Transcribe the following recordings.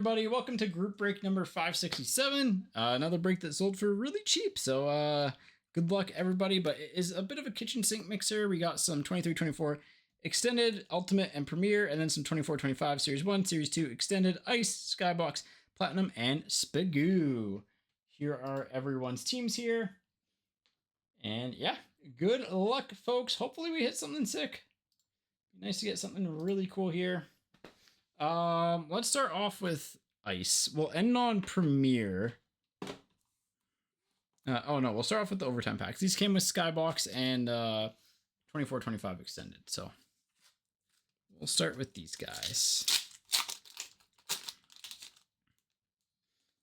Everybody, welcome to group break number 567. Another break that sold for really cheap. So good luck, everybody. But it is a bit of a kitchen sink mixer. We got some 23-24 extended, ultimate, and premier, and then some 24-25 series 1, series 2 extended, ice, skybox, platinum, and spagoo. Here are everyone's teams here. And yeah, good luck, folks. Hopefully we hit something sick. Nice to get something really cool here. Let's start off with ice. We'll end on premier. We'll start off with the overtime packs. These came with skybox and 24-25 extended. So we'll start with these guys.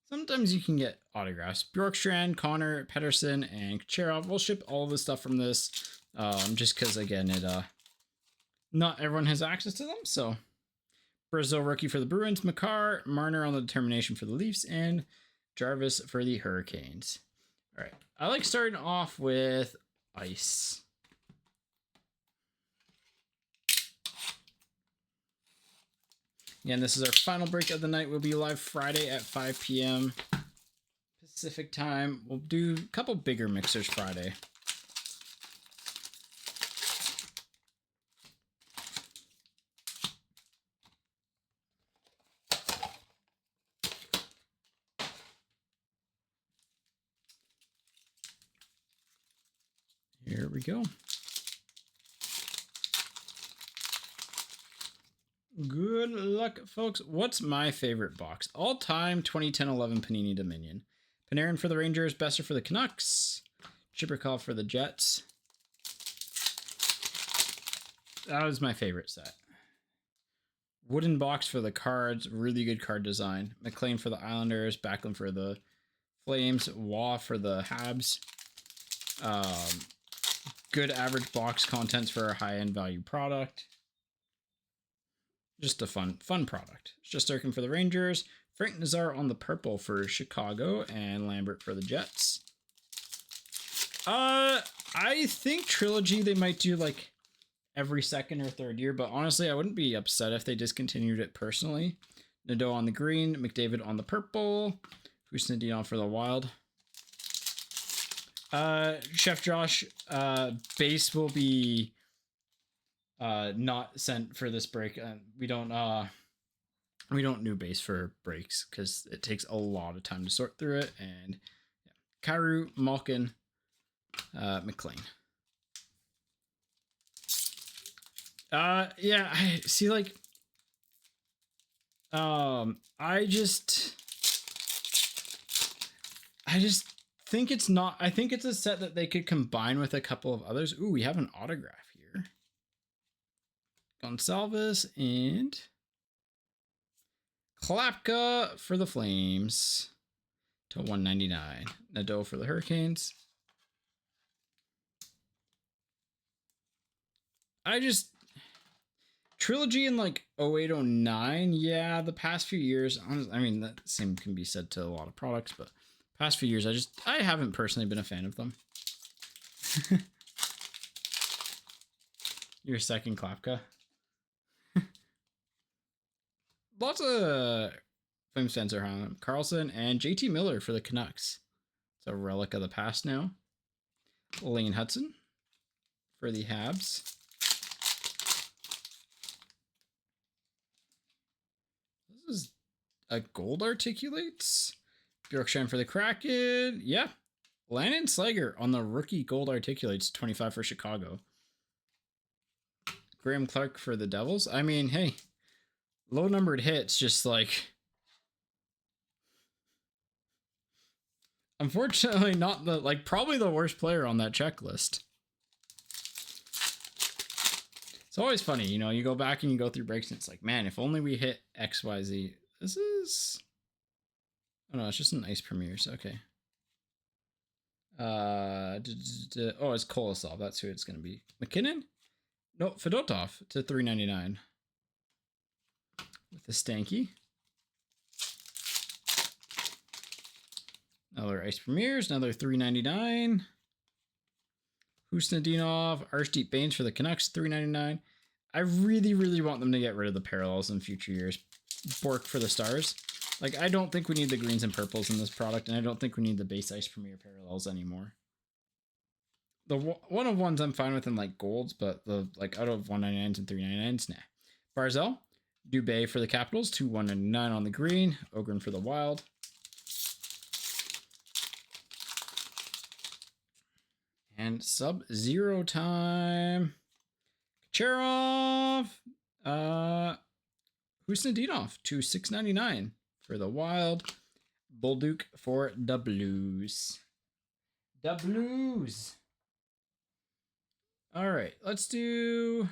Sometimes you can get autographs. Bjorkstrand, Connor, Pedersen, and Kucherov. We'll ship all of the stuff from this, just because again not everyone has access to them. So Brazil rookie for the Bruins, Makar, Marner on the determination for the Leafs, and Jarvis for the Hurricanes. All right, I like starting off with ice. Again, this is our final break of the night. We'll be live Friday at 5 p.m. Pacific time. We'll do a couple bigger mixers Friday. Here we go. Good luck, folks. What's my favorite box? All-time 2010-11 Panini Dominion. Panarin for the Rangers, Besser for the Canucks, Chippercall for the Jets. That was my favorite set. Wooden box for the Cards, really good card design. McLean for the Islanders, Backlund for the Flames, Waugh for the Habs. Good average box contents for a high-end value product. Just a fun product. Shesterkin for the Rangers, Frank Nazar on the purple for Chicago, and Lambert for the Jets. I think Trilogy they might do like every second or third year, but honestly, I wouldn't be upset if they discontinued it personally. Nadeau on the green, McDavid on the purple, Husnadinov for the Wild. Chef Josh, base will be not sent for this break. We don't new base for breaks because it takes a lot of time to sort through it. And yeah. Kyrou, Malkin, McLean. Yeah, I see. Like, I just think it's not. I think it's a set that they could combine with a couple of others. Ooh, we have an autograph here. Gonsalves and Klapka for the Flames to 199. Nadeau for the Hurricanes. Trilogy in like 08-09. Yeah, the past few years, I mean, that same can be said to a lot of products, but past few years, I haven't personally been a fan of them. Your second Klapka. Lots of Flames fans are on Carlson and JT Miller for the Canucks. It's a relic of the past now. Lane Hudson for the Habs. This is a gold articulates. Bjorkstrand for the Kraken. Yeah. Landon Slager on the rookie gold articulates, 25 for Chicago. Graham Clark for the Devils. I mean, hey, low numbered hits, just like, unfortunately not the, like, probably the worst player on that checklist. It's always funny, you know, you go back and you go through breaks and it's like, man, if only we hit XYZ. This is, oh no, it's just an ice premieres. Okay. Oh, it's Kolosov. That's who it's going to be. McKinnon? No, Fedotov to 399 with the Stanky. Another ice premieres, another 399. Husnadinov, Arshdeep Baines for the Canucks, 399. I really want them to get rid of the parallels in future years. Bork for the Stars. Like, I don't think we need the greens and purples in this product, and I don't think we need the base ice premier parallels anymore. The one of ones I'm fine with in like golds, but the like out of 199s and 399s, nah. Barzell, Dubé for the Capitals, 2/199 on the green, Ogren for the Wild. And Sub-Zero time. Kucherov, Husnudinov to 699 for the Wild. Bolduc for the Blues. The Blues. All right, let's do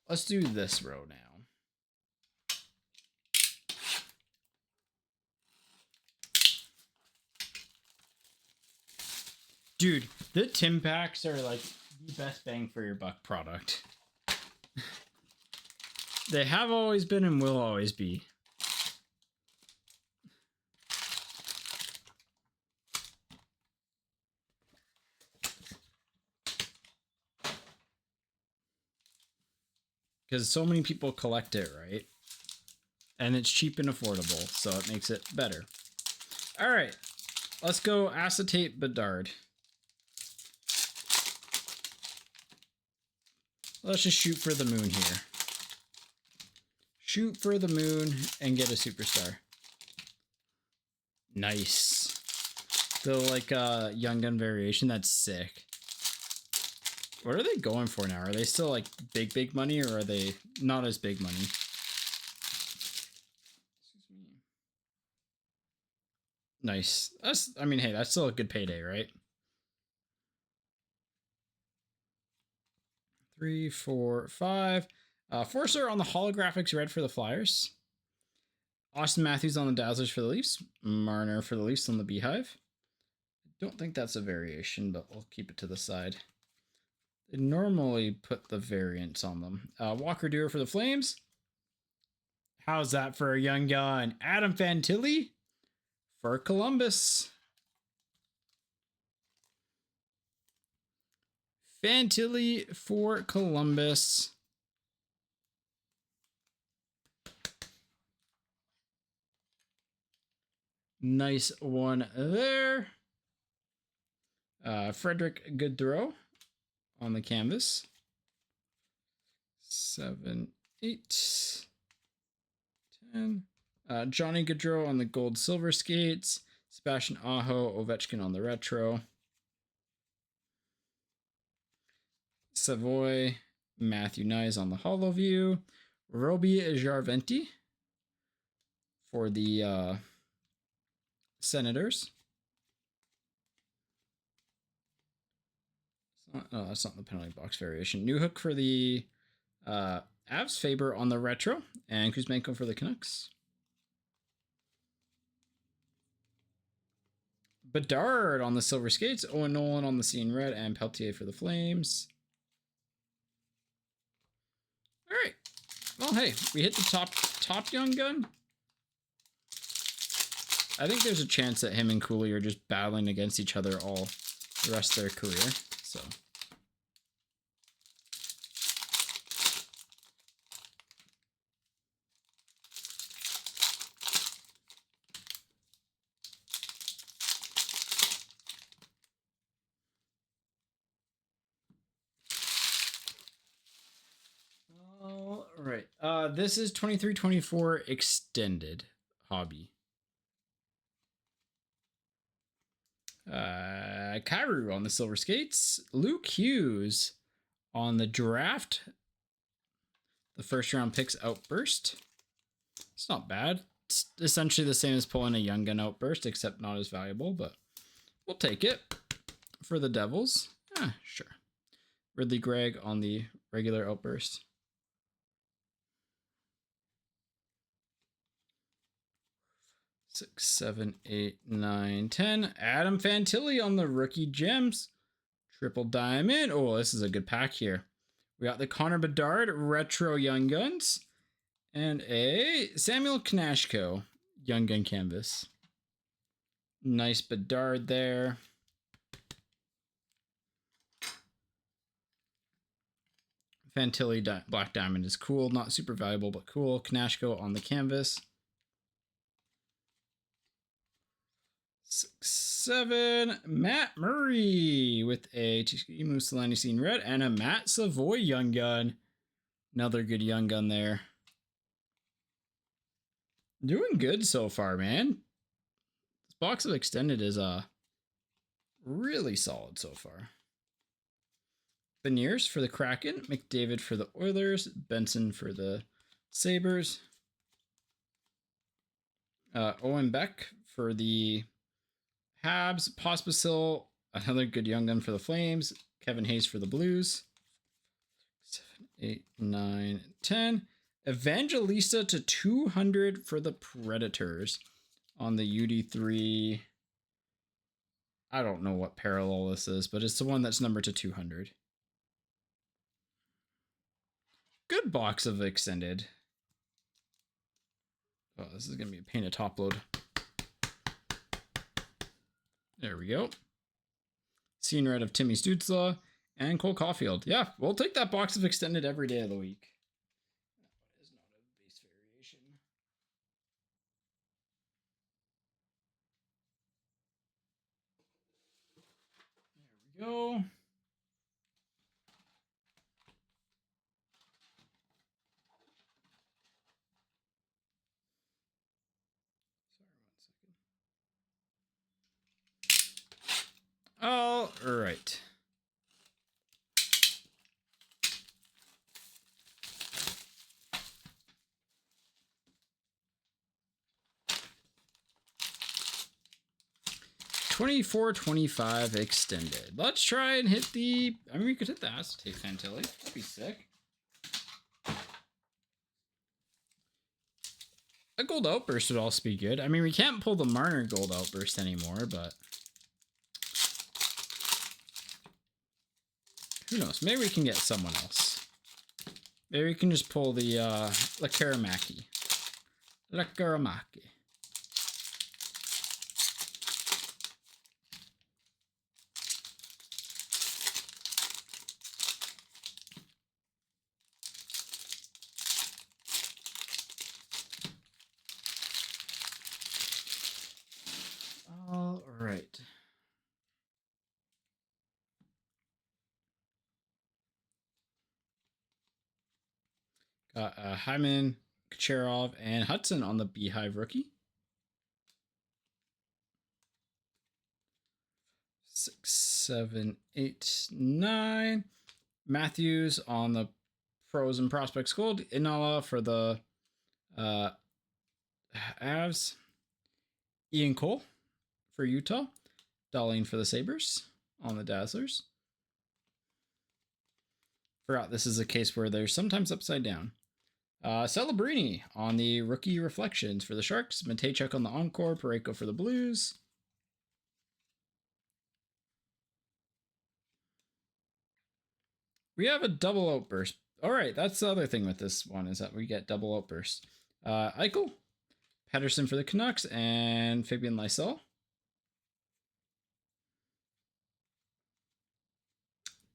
this row now. Dude, the Tim packs are like the best bang for your buck product. They have always been and will always be. Because so many people collect it, right? And it's cheap and affordable, so it makes it better. All right, let's go acetate Bedard. Let's just shoot for the moon here. Shoot for the moon and get a superstar. Nice. The like young gun variation, that's sick. What are they going for now? Are they still like big money, or are they not as big money? Nice. That's, I mean, hey, that's still a good payday, right? 3, 4, 5. Forcer on the holographics red for the Flyers. Austin Matthews on the Dazzlers for the Leafs. Marner for the Leafs on the Beehive. Don't think that's a variation, but we'll keep it to the side. They normally put the variants on them. Walker Duer for the Flames. How's that for a young gun? Adam Fantilli for Columbus. Fantilli for Columbus. Nice one there. Frederick Gaudreau on the canvas. 7, 8, 10. Johnny Gaudreau on the gold silver skates. Sebastian Aho, Ovechkin on the retro. Savoy, Matthew Nyes on the holo view. Roby Jarventi for the Senators. Oh, that's not the penalty box variation. Newhook for the Avs. Faber on the retro. And Kuzmenko for the Canucks. Bedard on the silver skates. Owen Nolan on the scene red. And Peltier for the Flames. All right. Well, hey, we hit the top young gun. I think there's a chance that him and Cooley are just battling against each other all the rest of their career. So. All right. This is 23-24 extended hobby. Kairu on the silver skates. Luke Hughes on the draft. The first round picks outburst. It's not bad. It's essentially the same as pulling a young gun outburst, except not as valuable, but we'll take it for the Devils. Sure. Ridley Gregg on the regular outburst. Six, 7, 8, 9, 10. Adam Fantilli on the rookie gems. Triple diamond. Oh, this is a good pack here. We got the Connor Bedard retro Young Guns and a Samuel Knashko Young Gun canvas. Nice Bedard there. Fantilli Black Diamond is cool. Not super valuable, but cool. Knashko on the canvas. 567. Matt Murray with a Emu Scene Red and a Matt Savoy Young Gun. Another good Young Gun there. Doing good so far, man. This box of extended is really solid so far. Beniers for the Kraken, McDavid for the Oilers, Benson for the Sabres, Owen Beck for the Habs, Pospisil, another good Young Gun for the Flames, Kevin Hayes for the Blues, 7, 8, 9, 10. Evangelista to 200 for the Predators on the UD3. I don't know what parallel this is, but it's the one that's numbered to 200. Good box of extended. Oh, this is going to be a pain to top load. There we go. Scene Red of Timmy Stützle and Cole Caulfield. Yeah, we'll take that box of extended every day of the week. That is not a base variation. There we go. All right. $24.25 extended. Let's try and hit the. I mean, we could hit the acetate Fantilli. That'd be sick. A gold outburst would also be good. I mean, we can't pull the Marner gold outburst anymore, but who knows? Maybe we can get someone else. Maybe we can just pull the Lakaramaki. Lakaramaki. All right. Got Hyman, Kucherov, and Hudson on the Beehive rookie. 6, 7, 8, 9. Matthews on the Pros and Prospects Gold. Inala for the Avs. Ian Cole for Utah. Darlene for the Sabres on the Dazzlers. Forgot this is a case where they're sometimes upside down. Celebrini on the Rookie Reflections for the Sharks. Matejchuk on the Encore. Pareko for the Blues. We have a double outburst. All right, that's the other thing with this one is that we get double outbursts. Eichel, Patterson for the Canucks, and Fabian Lysell.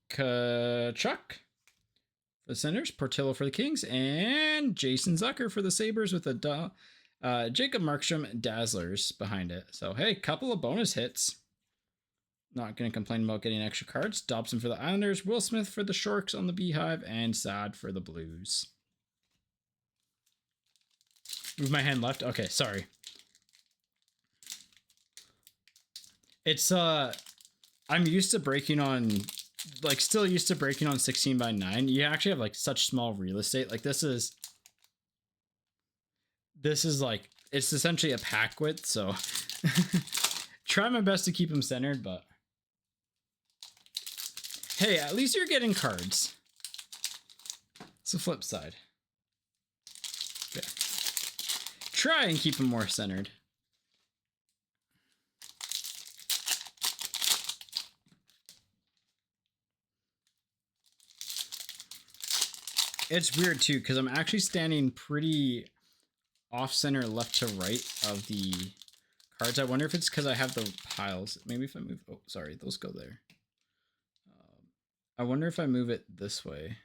Kachuk for the Senators, Portillo for the Kings, and Jason Zucker for the Sabres with a Jacob Markstrom Dazzlers behind it. So, hey, couple of bonus hits. Not going to complain about getting extra cards. Dobson for the Islanders, Will Smith for the Sharks on the Beehive, and Sad for the Blues. Move my hand left. Okay, sorry. It's, I'm used to breaking on, like, still used to breaking on 16x9. You actually have, like, such small real estate. Like, this is like, it's essentially a pack width, so try my best to keep them centered, but hey, at least you're getting cards. It's the flip side. Okay. Try and keep them more centered. It's weird too, because I'm actually standing pretty off center left to right of the cards. I wonder if it's because I have the piles. Maybe if I move, oh, sorry, those go there. I wonder if I move it this way,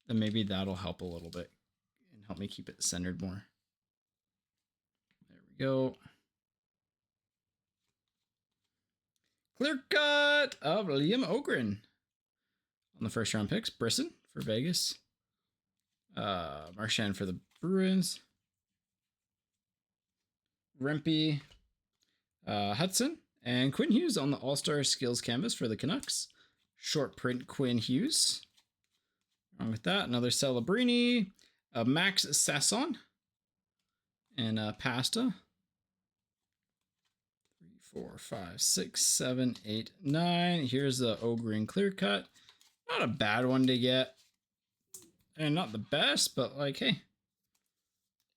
then maybe that'll help a little bit and help me keep it centered more. There we go. Clear cut of Liam Ogren on the first round picks. Brisson for Vegas. Marchand for the Bruins. Rempe, Hudson, and Quinn Hughes on the All-Star Skills Canvas for the Canucks. Short print Quinn Hughes. Wrong with that. Another Celebrini. Max Sasson. And Pasta. 3, 4, 5, 6, 7, 8, 9. Here's the Ogren clear cut. Not a bad one to get. And not the best, but like, hey.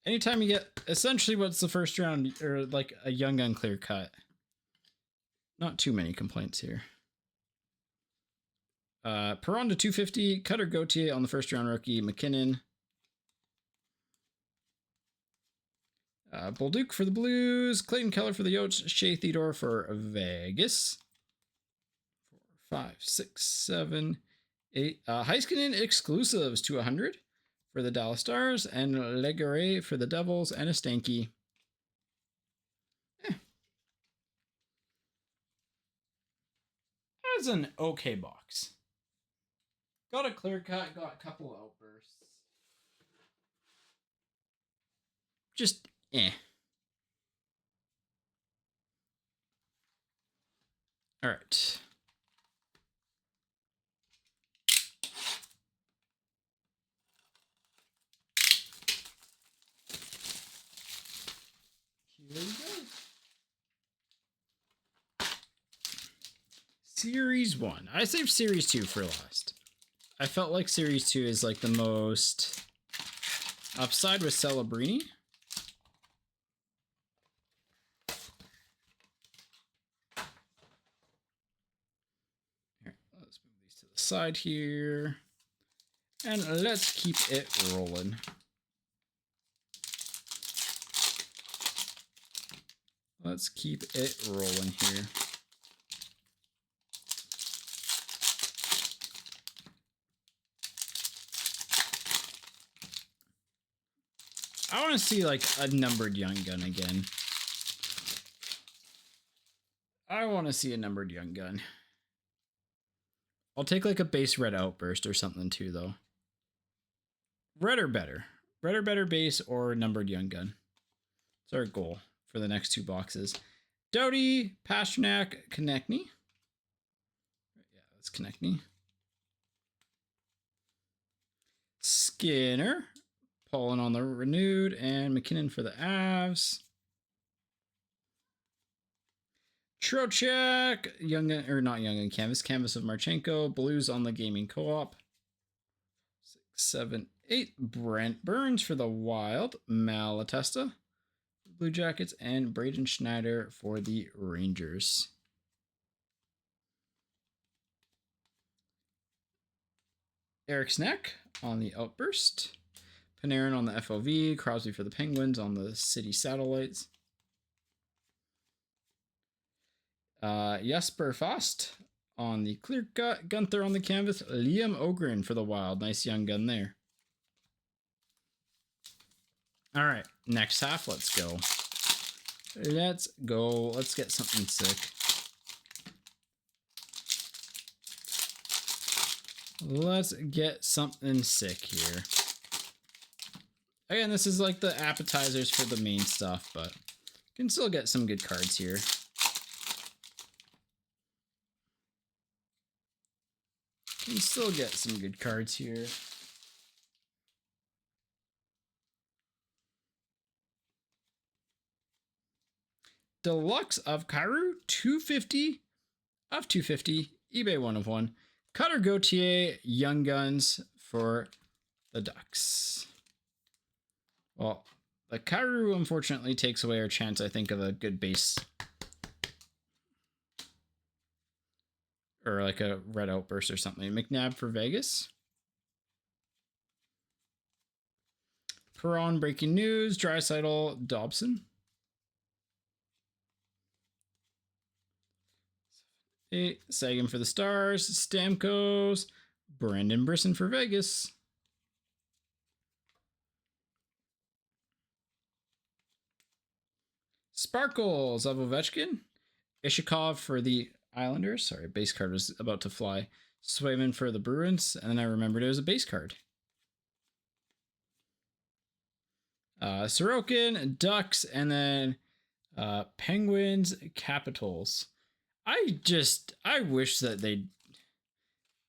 Anytime you get essentially what's the first round or like a young gun clear cut. Not too many complaints here. Perron to 250. Cutter Gauthier on the first round rookie. McKinnon. Bolduc for the Blues. Clayton Keller for the Yotes. Shea Theodore for Vegas. 4, 5, 6, 7, 8. Heiskanen exclusives to 100 for the Dallas Stars. And Legare for the Devils. And a Stanky. That was an okay box. Got a clear cut. Got a couple outbursts. Just All right. Here we go. Series 1. I saved Series 2 for last. I felt like Series 2 is like the most upside with Celebrini. Here, let's move these to the side here. And let's keep it rolling. Let's keep it rolling here. I want to see like a numbered young gun again. I want to see a numbered young gun. I'll take like a base red outburst or something too, though. Red or better. Red or better base or numbered young gun. It's our goal for the next 2 boxes. Doughty, Pasternak, Konechny. Yeah, that's Konechny. Skinner. Paulin on the renewed, and McKinnon for the Avs. Trocheck, young or not young gun canvas of Marchenko. Blues on the gaming co-op. 6, 7, 8. Brent Burns for the Wild. Malatesta, Blue Jackets, and Braden Schneider for the Rangers. Eric Snack on the Outburst. Panarin on the FOV. Crosby for the Penguins on the City Satellites. Jesper Fast on the clear cut. Gunther on the canvas. Liam Ogren for the Wild. Nice young gun there. All right, next half. Let's go. Let's go. Let's get something sick. Let's get something sick here. Again, this is like the appetizers for the main stuff, but you can still get some good cards here. You can still get some good cards here. Deluxe of Kairu, 250 of 250, eBay 1 of 1. Cutter Gauthier, Young Guns for the Ducks. Well, the Kairu unfortunately takes away our chance, I think, of a good base. Or like a red outburst or something. McNabb for Vegas. Perron breaking news. Draisaitl, Dobson. 8. Sagan for the Stars. Stamkos. Brandon Brisson for Vegas. Sparkles of Ovechkin. Ishikov for the Islanders. Sorry, base card was about to fly. Swayman for the Bruins, and then I remembered it was a base card. Sorokin, Ducks, and then Penguins, Capitals. I wish that they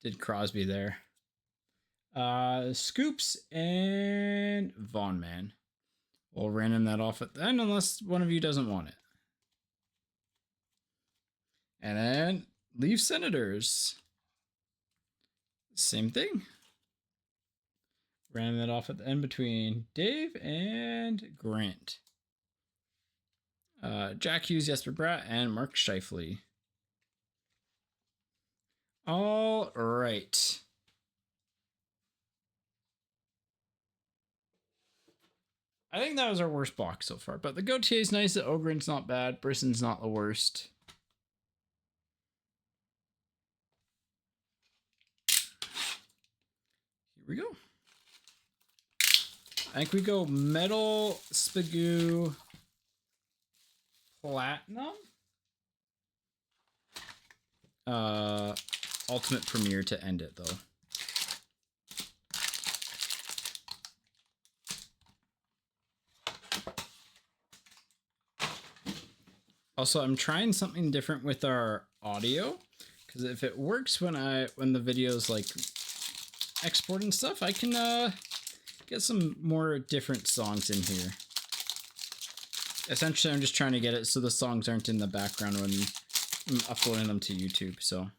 did Crosby there. Scoops and Vaughn Man. We'll random that off at the end unless one of you doesn't want it. And then Leaf Senators. Same thing. Random that off at the end between Dave and Grant. Jack Hughes, Jesper Bratt, and Mark Scheifele. All right. I think that was our worst box so far, but the Gautier is nice. The Ogren's not bad. Brisson's not the worst. Here we go. I think we go Metal, Spagoo, Platinum. Ultimate Premiere to end it, though. Also, I'm trying something different with our audio, because if it works when the video's like export and stuff, I can get some more different songs in here. Essentially, I'm just trying to get it so the songs aren't in the background when I'm uploading them to YouTube. So.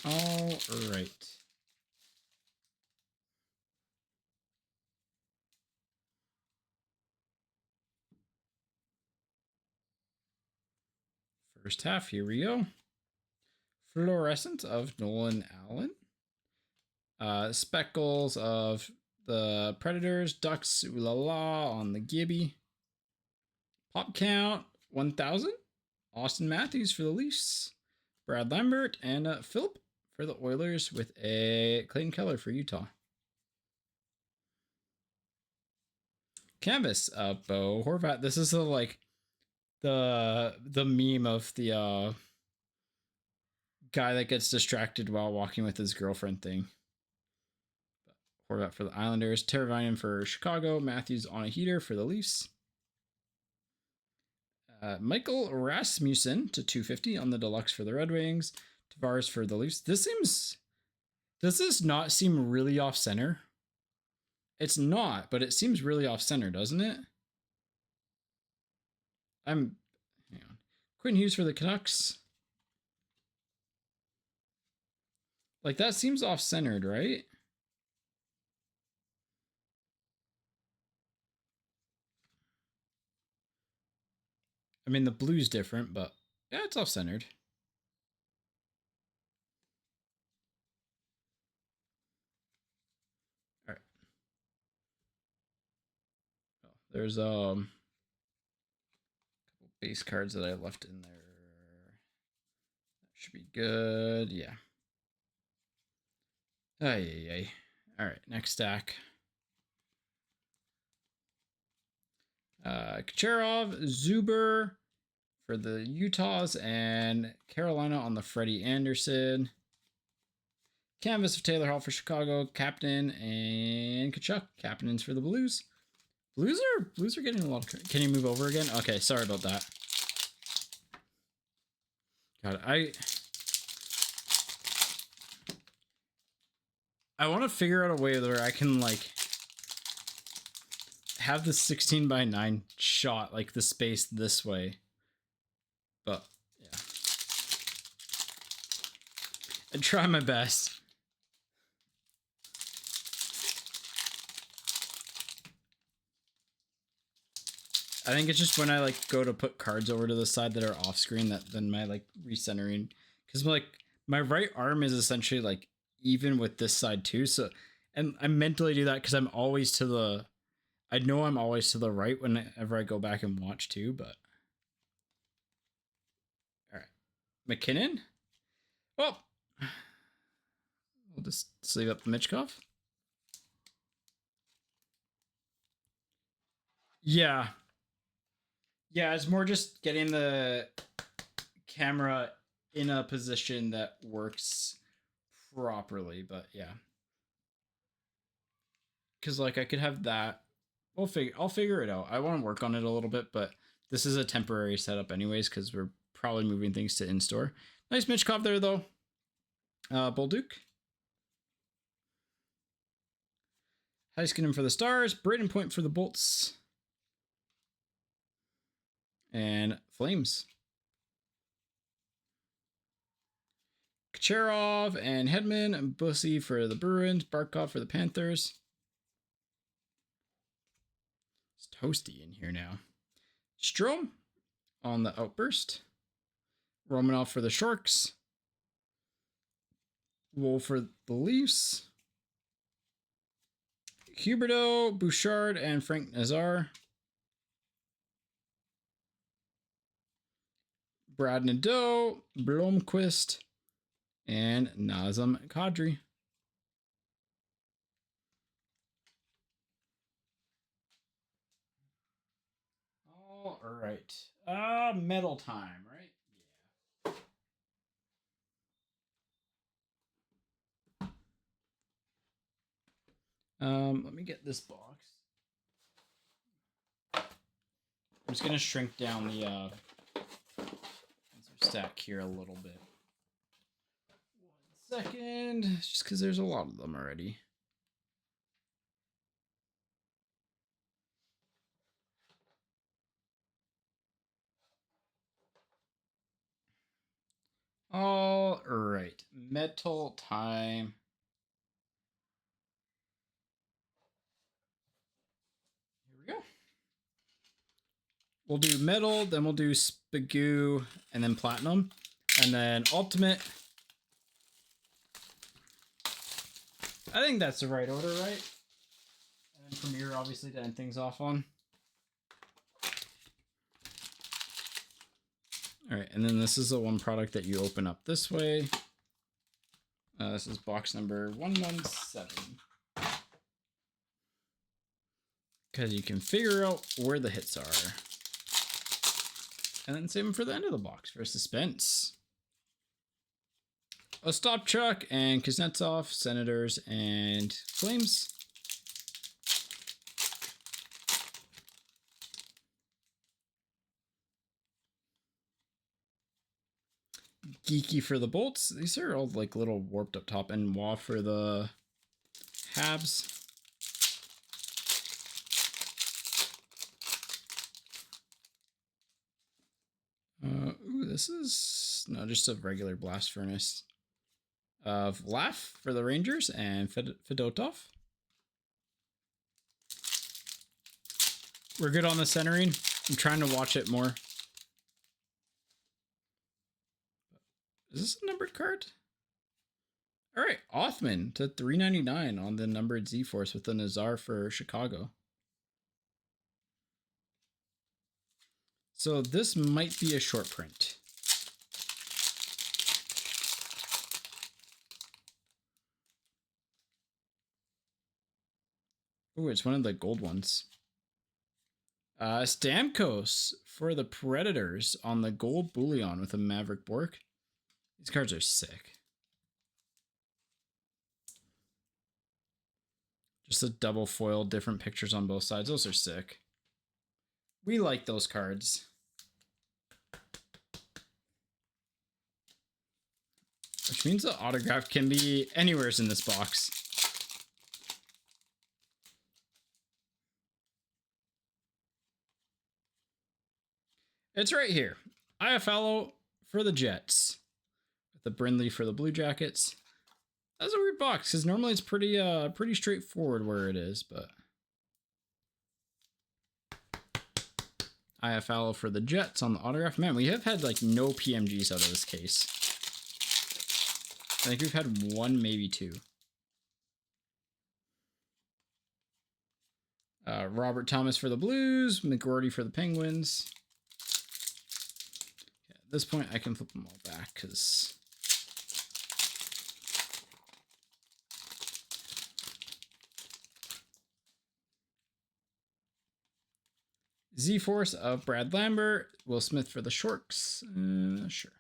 All right. First half, here we go. Fluorescent of Nolan Allen. Speckles of the Predators. Ducks, ooh la la on the Gibby. Pop count, 1,000. Austin Matthews for the Leafs. Brad Lambert and Philip for the Oilers with a Clayton Keller for Utah. Canvas, Bo Horvat. This is the meme of the guy that gets distracted while walking with his girlfriend thing. Horvat for the Islanders. Teravainen for Chicago. Matthews on a heater for the Leafs. Michael Rasmussen to 250 on the deluxe for the Red Wings. Tavares for the Leafs. Does this not seem really off center? It's not, but it seems really off center, doesn't it? Hang on. Quinn Hughes for the Canucks. Like, that seems off centered, right? I mean, the blue's different, but yeah, it's off centered. All right. Oh, there's couple base cards that I left in there. That should be good. Yeah. Ay. All right, next stack. Kucherov, Zuber for the Utahs, and Carolina on the Freddie Anderson. Canvas of Taylor Hall for Chicago, captain, and Kachuk, captains for the Blues. Blues are getting a lot of. Can you move over again? Okay, sorry about that. God, I want to figure out a way where I can like have the 16:9 shot like the space this way, but yeah, I try my best. I think it's just when I like go to put cards over to the side that are off screen that then my like recentering, because like my right arm is essentially like even with this side too. So, and I mentally do that because I'm always to the, I know I'm always to the right whenever I go back and watch too. But all right, McKinnon. Well, We'll just sleeve up the Michkov. Yeah. Yeah, it's more just getting the camera in a position that works properly, but yeah. Because like I could have that. I'll figure it out. I want to work on it a little bit, but this is a temporary setup anyways, because we're probably moving things to in-store. Nice Michkov there though. Bolduc. Heiskanen for the Stars. Braden Point for the Bolts. And Flames. Kucherov and Hedman and Bussy for the Bruins. Barkov for the Panthers. It's toasty in here now. Strome on the Outburst. Romanov for the Sharks. Wool for the Leafs. Huberdeau, Bouchard, and Frank Nazar. Brad Nadeau, Blomqvist, and Nazem Kadri. All right. Metal time, right? Let me get this box. I'm just gonna shrink down the stack here a little bit. 1 second, just because there's a lot of them already. All right, metal time. Here we go. We'll do metal, then we'll do Spagoo, and then platinum, and then ultimate. I think that's the right order, right? And then Premier, obviously, to end things off on. All right, and then this is the one product that you open up this way. This is box number 117. Because you can figure out where the hits are. And then save them for the end of the box for suspense. Ostapchuk and Kuznetsov, Senators and Flames. Geeky for the Bolts. These are all like little warped up top. And Wah for the Habs. Ooh, this is no, just a regular blast furnace. Vlaf for the Rangers and Fedotov. We're good on the centering. I'm trying to watch it more. Is this a numbered card? All right, Othman to 399 on the numbered Z-Force with the Nazar for Chicago. So this might be a short print. Oh, it's one of the gold ones. Stamkos for the Predators on the gold bullion with a Maverick Bork. These cards are sick. Just a double foil, different pictures on both sides. Those are sick. We like those cards. Which means the autograph can be anywhere in this box. It's right here. Iafallo for the Jets. With the Brindley for the Blue Jackets. That's a weird box, because normally it's pretty straightforward where it is, but... Iafallo for the Jets on the autograph. Man, we have had like no PMGs out of this case. I think we've had one, maybe two. Robert Thomas for the Blues. McGroarty for the Penguins. Yeah, at this point, I can flip them all back because Z-Force of Brad Lambert. Will Smith for the Sharks. Sure.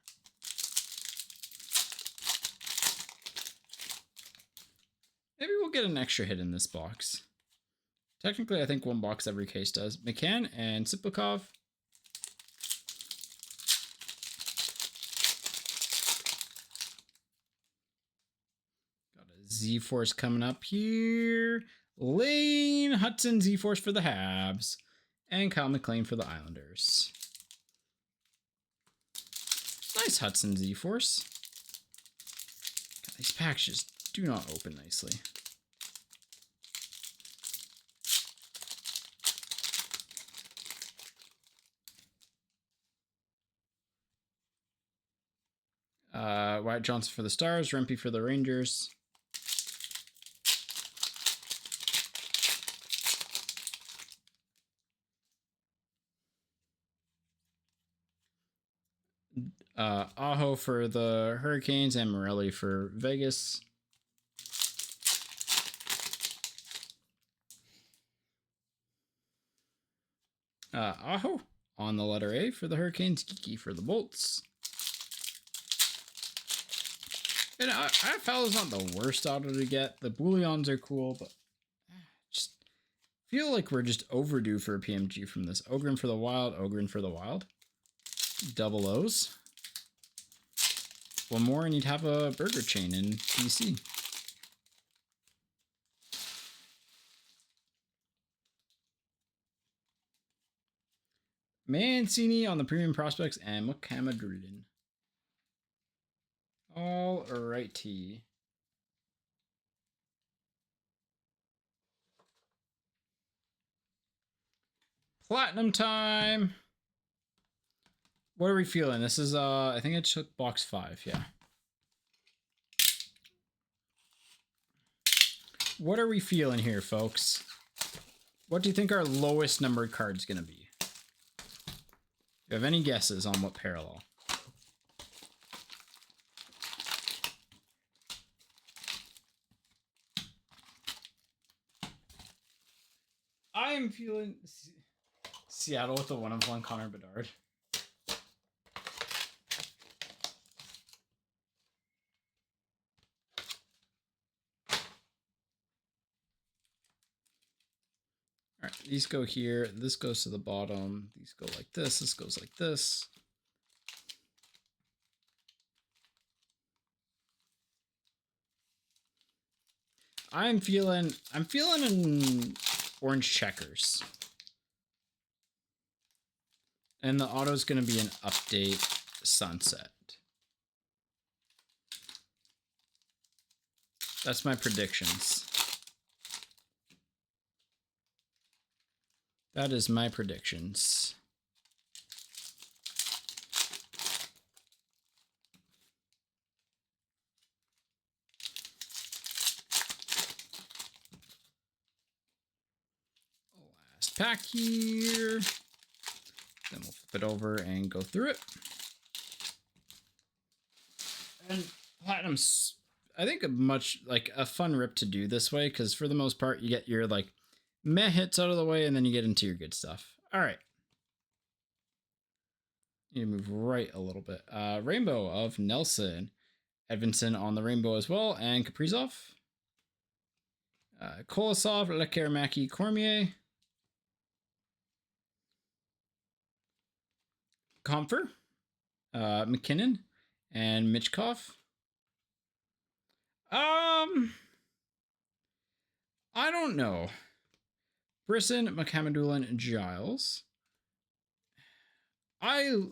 Maybe we'll get an extra hit in this box. Technically, I think one box every case does. McCann and Siplikov. Got a Z-Force coming up here. Lane Hudson Z-Force for the Habs. And Kyle McLean for the Islanders. Nice Hudson Z-Force. These packs just do not open nicely. Wyatt Johnson for the Stars, Rempe for the Rangers. Aho for the Hurricanes and Morelli for Vegas. Aho on the letter A for the Hurricanes, Geeky for the Bolts. And IFL is not the worst auto to get. The Bouillons are cool, but just feel like we're just overdue for a PMG from this. Ogren for the Wild, Ogren for the Wild. Double O's. One more and you'd have a burger chain in BC. Mancini on the premium prospects and Mukamadrudin. All righty. Platinum time. What are we feeling? This is I think I took box 5, yeah. What are we feeling here, folks? What do you think our lowest numbered card's gonna be? Do you have any guesses on what parallel? I'm feeling Seattle with the 1-of-1 Connor Bedard. All right, these go here. This goes to the bottom. These go like this. This goes like this. I'm feeling an orange checkers. And the auto is going to be an update sunset. That's my predictions. That is my predictions. Last pack here. Then we'll flip it over and go through it. And Platinum's, I think, a fun rip to do this way, because for the most part, you get your like meh hits out of the way, and then you get into your good stuff. All right. You move right a little bit. Rainbow of Nelson. Edvinson on the rainbow as well, and Kaprizov. Kolosov, Lekerimaki, Cormier. Comfer, McKinnon, and Mitchkov. I don't know. Brisson, McHamadoulin, and Giles. I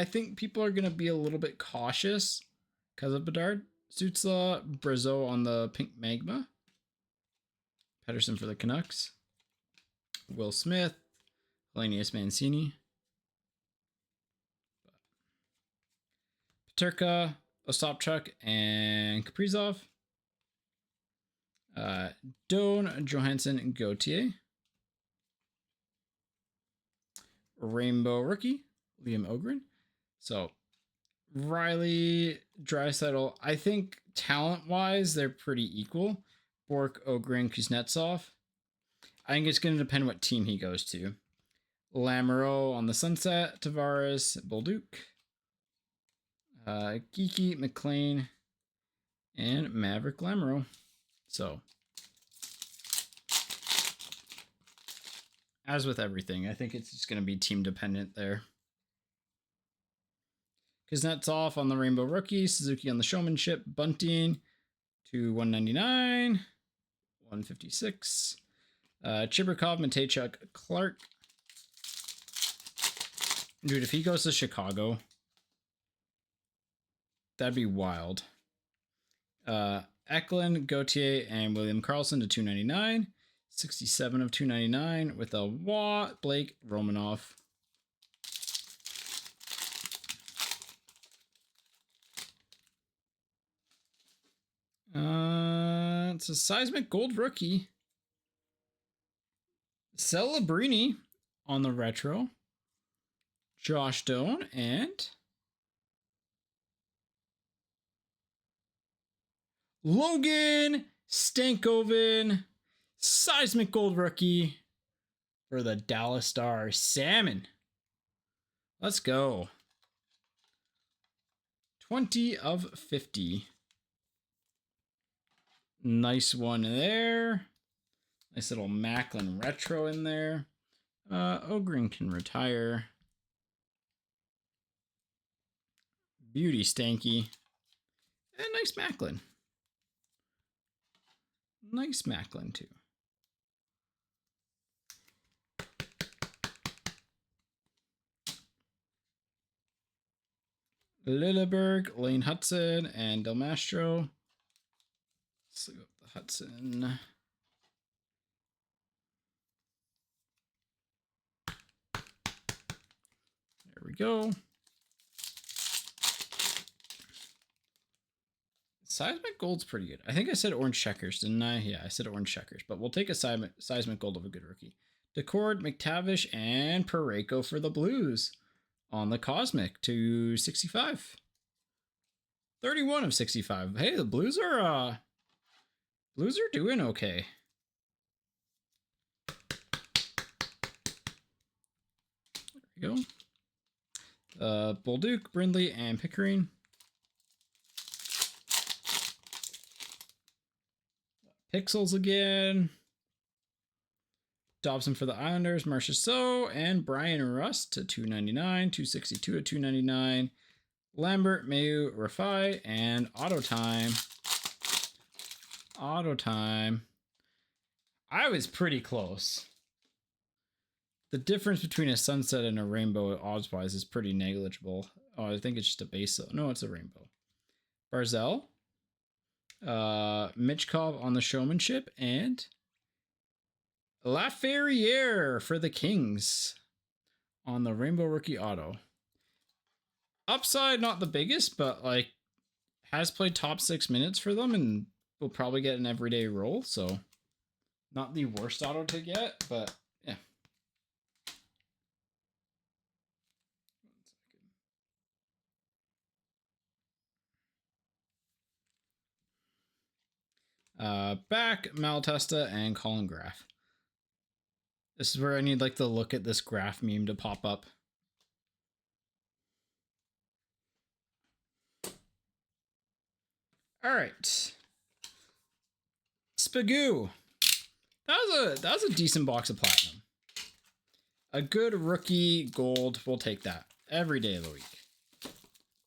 think people are going to be a little bit cautious because of Bedard. Sutzla, Brazeau on the pink magma. Pedersen for the Canucks. Will Smith, Helenius Mancini. Paterka, Ostapchuk, and Kaprizov. Doan, Johansson, and Gauthier. Rainbow rookie, Liam Ogren. So, Riley, Draisaitl, I think talent-wise, they're pretty equal. Bork, Ogren, Kuznetsov. I think it's going to depend what team he goes to. Lamoureux on the Sunset, Tavares, Bolduc, Geeky, McLean, and Maverick Lamoureux. So, as with everything, I think it's just going to be team dependent there. Kuznetsov on the Rainbow Rookie, Suzuki on the Showmanship, Bunting to 199, 156. Chibrikov, Matejchuk, Clark. Dude, if he goes to Chicago, that'd be wild. Eklund, Gauthier, and William Karlsson to 299. 67 of 299 with a Watt, Blake, Romanov. It's a Seismic Gold rookie. Celebrini on the retro. Josh Doan and Logan Stankoven. Seismic Gold rookie for the Dallas Stars. Salmon. Let's go. 20 of 50. Nice one there. Nice little Macklin retro in there. Ogren can retire. Beauty Stanky. And nice Macklin. Nice Macklin too. Lilleberg, Lane Hudson, and Del Mastro. Let's look up the Hudson. There we go. Seismic Gold's pretty good. I think I said orange checkers, didn't I? Yeah, I said orange checkers, but we'll take a Seismic Gold of a good rookie. Decord, McTavish, and Parayko for the Blues on the Cosmic to 65. 31 of 65. Hey, the Blues are doing okay. There we go. Bolduc, Brindley, and Pickering. Pixels again. Dobson for the Islanders, Marchessault, and Brian Rust to 299, 262 to 299. Lambert, Mayu, Rafai, and Auto Time. Auto Time. I was pretty close. The difference between a sunset and a rainbow odds-wise is pretty negligible. Oh, I think it's just a base. No, it's a rainbow. Barzell. Mitchkov on the Showmanship, and Laferriere for the Kings on the Rainbow Rookie Auto. Upside, not the biggest, but like has played top 6 minutes for them and will probably get an everyday role. So not the worst auto to get, but yeah. Back, Malatesta, and Colin Graff. This is where I need like the look at this graph meme to pop up. All right. Spagoo. That was a decent box of platinum. A good rookie gold. We'll take that every day of the week.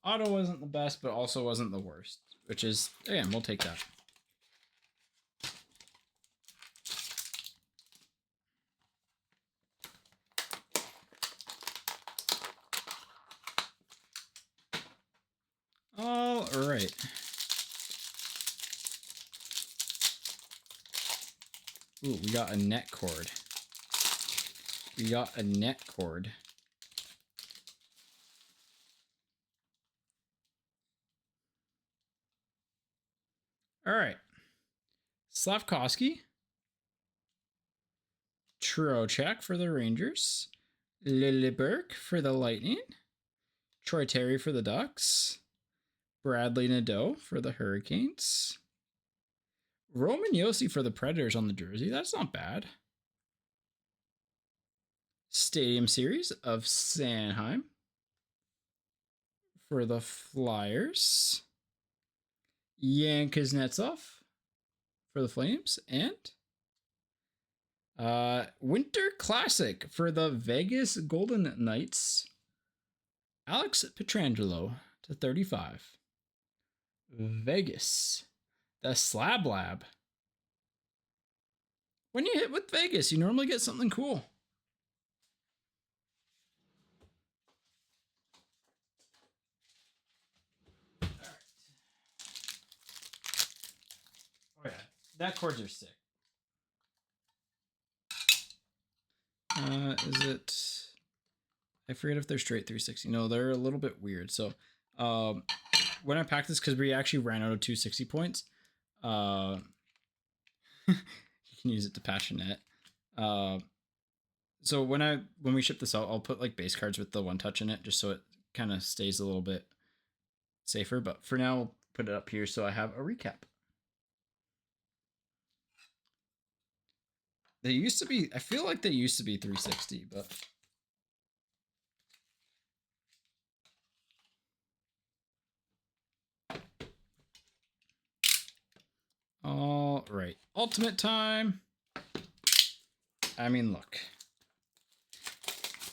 Auto wasn't the best, but also wasn't the worst, which is, again, we'll take that. All right. Ooh, we got a net cord. We got a net cord. All right. Slavkovsky. Trocheck for the Rangers. Lilleberg for the Lightning. Troy Terry for the Ducks. Bradley Nadeau for the Hurricanes. Roman Josi for the Predators on the jersey. That's not bad. Stadium Series of Sanheim for the Flyers. Yan Kuznetsov for the Flames. And Winter Classic for the Vegas Golden Knights. Alex Pietrangelo to 35. Vegas. The Slab Lab. When you hit with Vegas, you normally get something cool. All right. Oh yeah, that cords are sick. Is it? I forget if they're straight 360. No, they're a little bit weird. So, when I packed this, because we actually ran out of 260 points, you can use it to patch a net. So when we ship this out, I'll put like base cards with the one touch in it, just so it kind of stays a little bit safer. But for now, I'll put it up here so I have a recap. They used to be, I feel like they used to be 360, but all right. Ultimate time. I mean, look.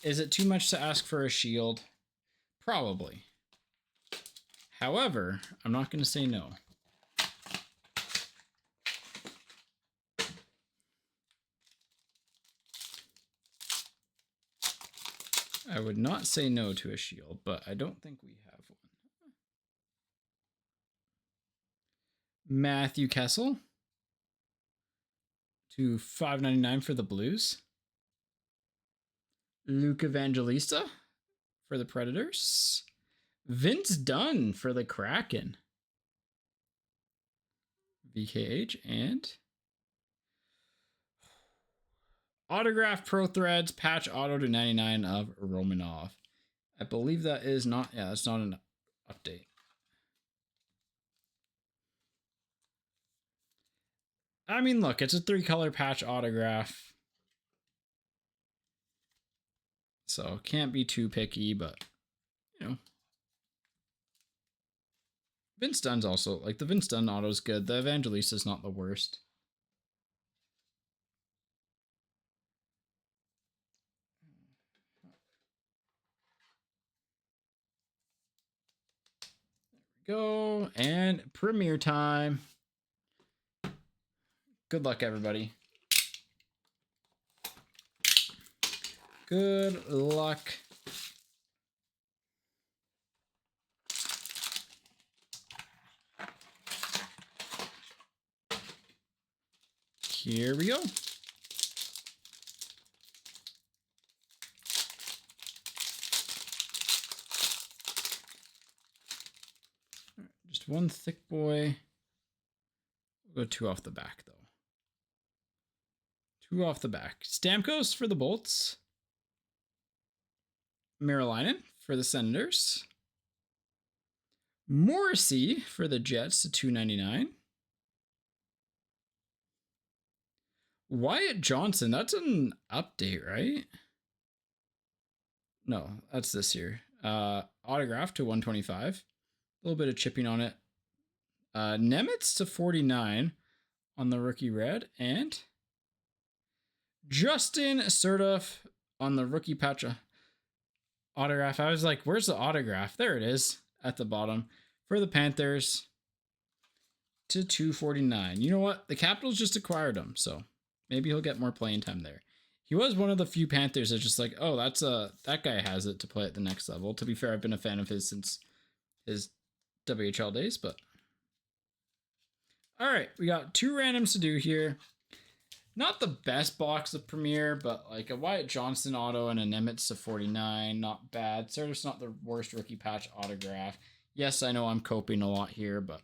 Is it too much to ask for a shield? Probably. However, I'm not going to say no. I would not say no to a shield, but I don't think we have one. Matthew Kessel to $5.99 for the Blues. Luke Evangelista for the Predators. Vince Dunn for the Kraken. VKH and autograph Pro Threads patch auto to 99 of Romanov. I believe that is not, yeah, that's not an update. I mean, look, it's a 3-color patch autograph. So can't be too picky, but, you know. Vince Dunn's also, like, the Vince Dunn auto is good. The Evangelista is not the worst. There we go. And premiere time. Good luck, everybody. Good luck. Here we go. Just one thick boy. We'll go 2 off the back, though. 2 off the back. Stamkos for the Bolts. Marilainen for the Senators. Morrissey for the Jets to $2.99. Wyatt Johnson, that's an update, right? No, that's this year. Autograph to 125. A little bit of chipping on it. Nemitz to 49 on the rookie red. And Justin Sertoff on the rookie patch autograph. I was like, where's the autograph? There it is at the bottom for the Panthers to 249. You know what? The Capitals just acquired him, so maybe he'll get more playing time there. He was one of the few Panthers that's just like, oh, that guy has it to play at the next level. To be fair, I've been a fan of his since his WHL days, but all right, we got 2 randoms to do here. Not the best box of Premier, but like a Wyatt Johnson auto and a Nemitz to 49. Not bad. Sertoff's not the worst rookie patch autograph. Yes, I know I'm coping a lot here, but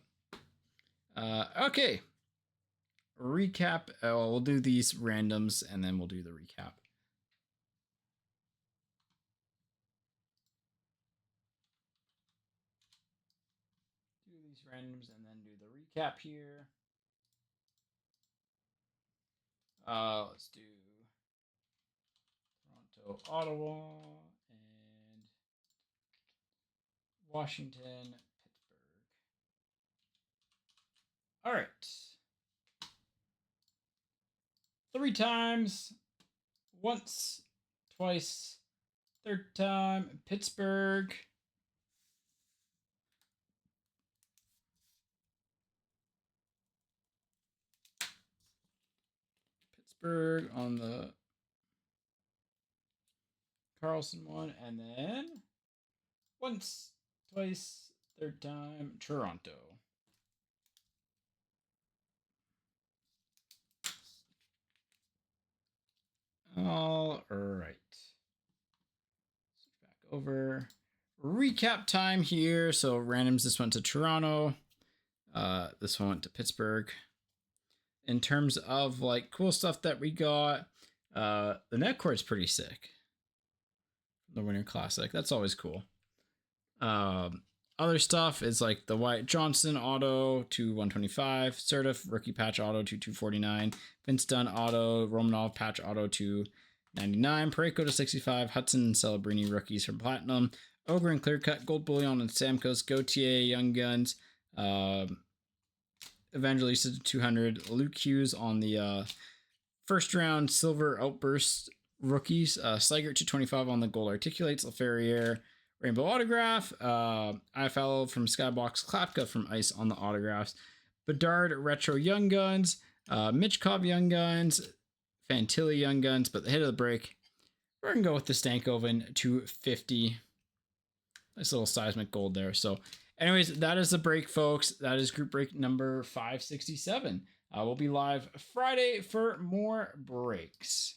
okay. Recap. We'll do these randoms and then we'll do the recap. Do these randoms and then do the recap here. Let's do So Ottawa and Washington, Pittsburgh. All right. 3 times. Once, twice, third time, Pittsburgh. Pittsburgh on the Carlson one, and then once, twice, third time, Toronto. All right. Switch back over. Recap time here. So randoms, this went to Toronto. This one went to Pittsburgh. In terms of like cool stuff that we got, the net court's pretty sick. The Winter Classic, that's always cool. Other stuff is like the Wyatt Johnson auto to 125, Certif rookie patch auto to 249, Vince Dunn auto, Romanov patch auto to 99, Parayko to 65, Hudson and Celebrini rookies from Platinum, Ogre and Clearcut, Gold Bullion and Stamkos, Gauthier, Young Guns, Evangelista to 200, Luke Hughes on the first round Silver Outburst rookies, Slaggert to 25 on the Gold Articulates, LaFerriere Rainbow Autograph, IFL from Skybox, Klapka from Ice on the autographs, Bedard Retro Young Guns, Mitchkov Young Guns, Fantilli Young Guns, but the hit of the break, we're going to go with the Stankoven 250. Nice little seismic gold there. So anyways, that is the break, folks. That is group break number 567. We'll be live Friday for more breaks.